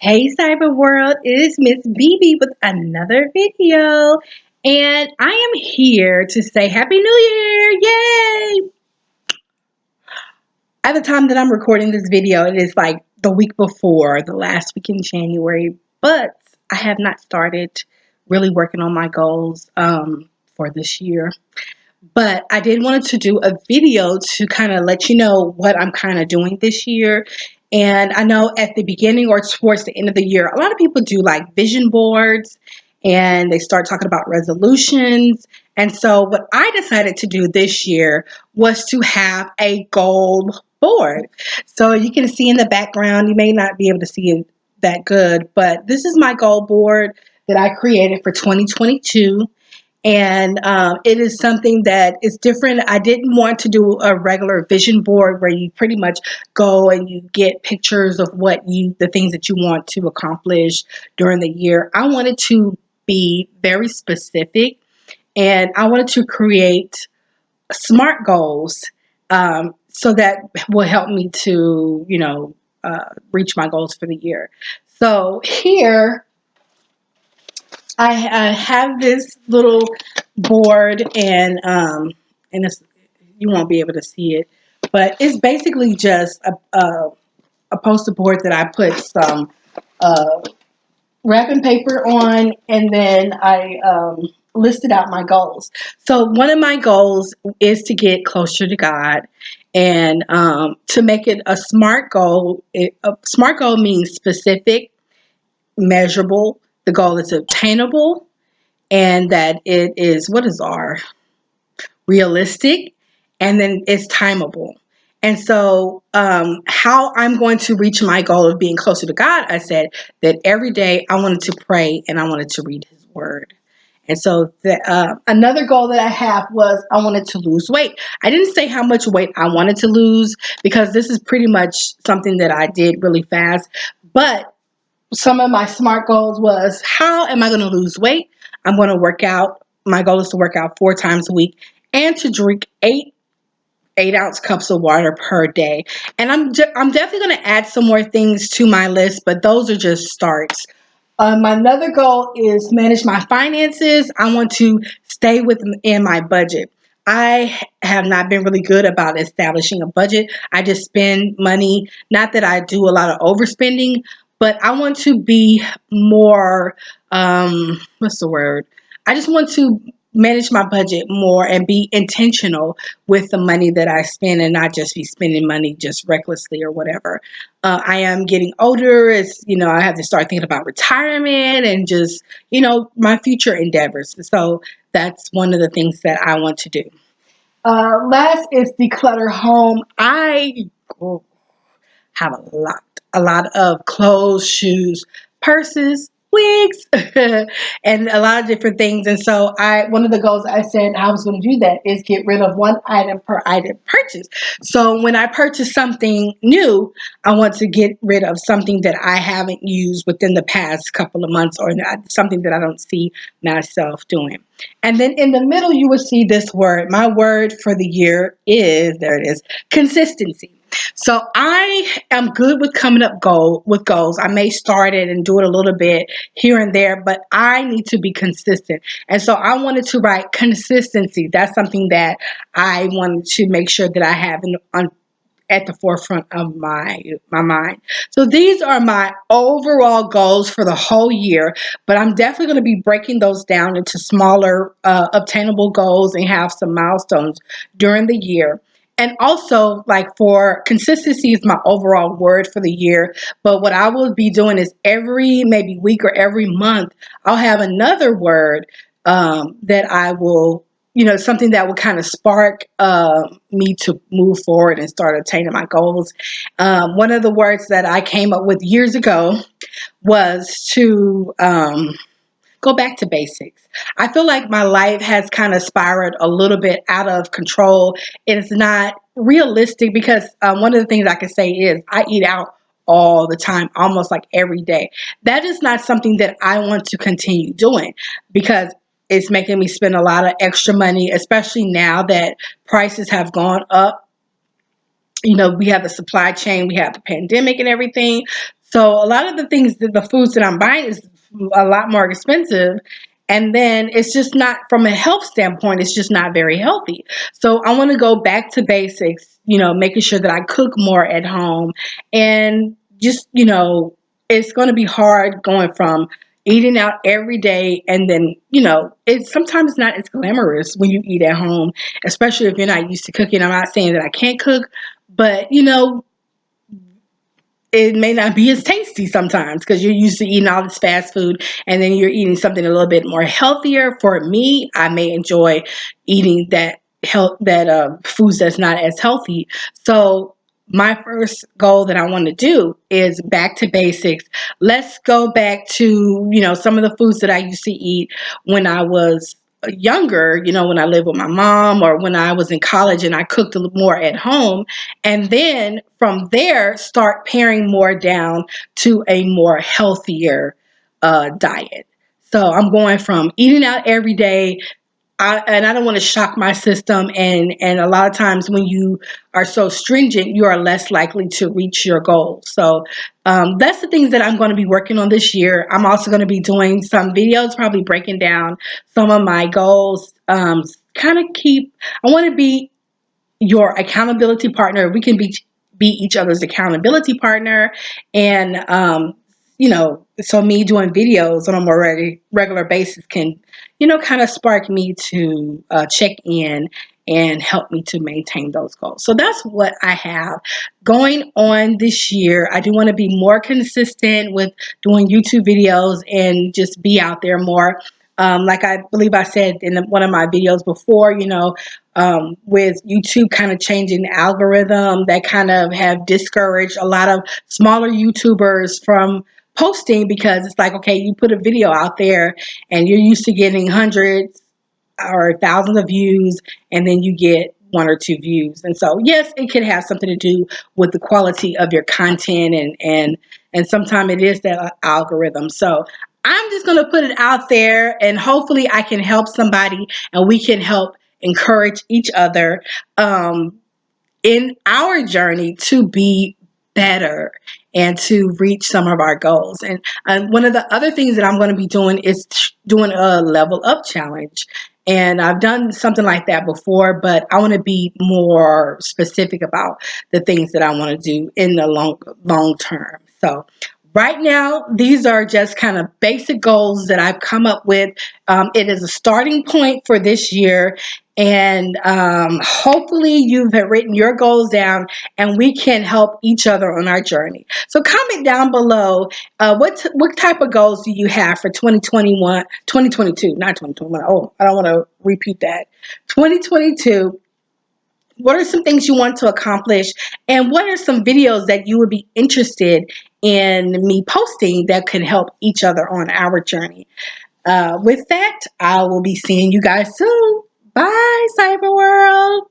Hey cyber world, it is Miss BB with another video, and I am here to say Happy New Year! Yay! At the time that I'm recording this video, it is like the week before the last week in January, but I have not started really working on my goals for this year. But I did wanted to do a video to kind of let you know what I'm kind of doing this year. And I know at the beginning or towards the end of the year, a lot of people do like vision boards and they start talking about resolutions. And so what I decided to do this year was to have a goal board. So you can see in the background, you may not be able to see it that good, but this is my goal board that I created for 2022, and it is something that is different. I didn't want to do a regular vision board where you pretty much go and you get pictures of the things that you want to accomplish during the year. I wanted to be very specific, and I wanted to create SMART goals, so that will help me to, reach my goals for the year. So here I have this little board, and you won't be able to see it, but it's basically just a poster board that I put some uh, wrapping paper on, and then I listed out my goals. So one of my goals is to get closer to God, and to make it a SMART goal. A SMART goal means specific, measurable. The goal is obtainable, and that it is, what is R? Realistic, and then it's timeable. And so, how I'm going to reach my goal of being closer to God, I said that every day I wanted to pray and I wanted to read His Word. And so, another goal that I have was I wanted to lose weight. I didn't say how much weight I wanted to lose because this is pretty much something that I did really fast. But some of my SMART goals was, how am I going to lose weight? I'm going to work out. My goal is to work out 4 times a week and to drink 8 ounce cups of water per day. And I'm definitely going to add some more things to my list, but those are just starts. My another goal is manage my finances. I want to stay within my budget. I have not been really good about establishing a budget. I just spend money. Not that I do a lot of overspending, but I want to be more, what's the word? I just want to manage my budget more and be intentional with the money that I spend and not just be spending money just recklessly or whatever. I am getting older. I have to start thinking about retirement and just, my future endeavors. So that's one of the things that I want to do. Last is declutter home. I have a lot of clothes, shoes, purses, wigs, and a lot of different things. And so one of the goals I said I was going to do that is get rid of one item per item purchase. So when I purchase something new, I want to get rid of something that I haven't used within the past couple of months, or something that I don't see myself doing. And then in the middle, you will see this word. My word for the year is, there it is, consistency. So I am good with coming up with goals. I may start it and do it a little bit here and there, but I need to be consistent. And so I wanted to write consistency. That's something that I wanted to make sure that I have at the forefront of my mind. So these are my overall goals for the whole year, but I'm definitely going to be breaking those down into smaller, obtainable goals and have some milestones during the year. And also, like, for consistency is my overall word for the year. But what I will be doing is every maybe week or every month, I'll have another word, that I will, something that will kind of spark me to move forward and start attaining my goals. One of the words that I came up with years ago was to go back to basics. I feel like my life has kind of spiraled a little bit out of control. It is not realistic because one of the things I can say is I eat out all the time, almost like every day. That is not something that I want to continue doing because it's making me spend a lot of extra money, especially now that prices have gone up. We have the supply chain, we have the pandemic and everything. So a lot of the things that the foods that I'm buying is a lot more expensive. And then it's just not, from a health standpoint, it's just not very healthy. So I want to go back to basics, making sure that I cook more at home. And just, it's going to be hard going from eating out every day. And then, it's sometimes not as glamorous when you eat at home, especially if you're not used to cooking. I'm not saying that I can't cook, but, it may not be as tasty sometimes because you're used to eating all this fast food, and then you're eating something a little bit more healthier. For me, I may enjoy eating that foods that's not as healthy. So my first goal that I want to do is back to basics. Let's go back to, some of the foods that I used to eat when I was younger, when I lived with my mom, or when I was in college and I cooked a little more at home. And then from there, start paring more down to a more healthier diet. So I'm going from eating out every day. And I don't want to shock my system. And a lot of times when you are so stringent, you are less likely to reach your goals. So that's the things that I'm going to be working on this year. I'm also going to be doing some videos, probably breaking down some of my goals. I want to be your accountability partner. We can be each other's accountability partner, and so me doing videos on a more regular basis can, kind of spark me to check in and help me to maintain those goals. So that's what I have going on this year. I do want to be more consistent with doing YouTube videos and just be out there more. Like I believe I said in one of my videos before, with YouTube kind of changing the algorithm, that kind of have discouraged a lot of smaller YouTubers from posting, because it's like, okay, you put a video out there and you're used to getting hundreds or thousands of views, and then you get one or two views. And so, yes, it could have something to do with the quality of your content, and sometimes it is that algorithm. So I'm just going to put it out there, and hopefully I can help somebody, and we can help encourage each other in our journey to be better and to reach some of our goals. And one of the other things that I'm going to be doing is doing a level up challenge. And I've done something like that before, but I want to be more specific about the things that I want to do in the long term. So right now, these are just kind of basic goals that I've come up with. It is a starting point for this year. And hopefully you've written your goals down, and we can help each other on our journey. So comment down below, what type of goals do you have for 2021, 2022, not 2021. Oh, I don't want to repeat that. 2022. What are some things you want to accomplish? And what are some videos that you would be interested in me posting that can help each other on our journey? With that, I will be seeing you guys soon. Bye, Cyber World.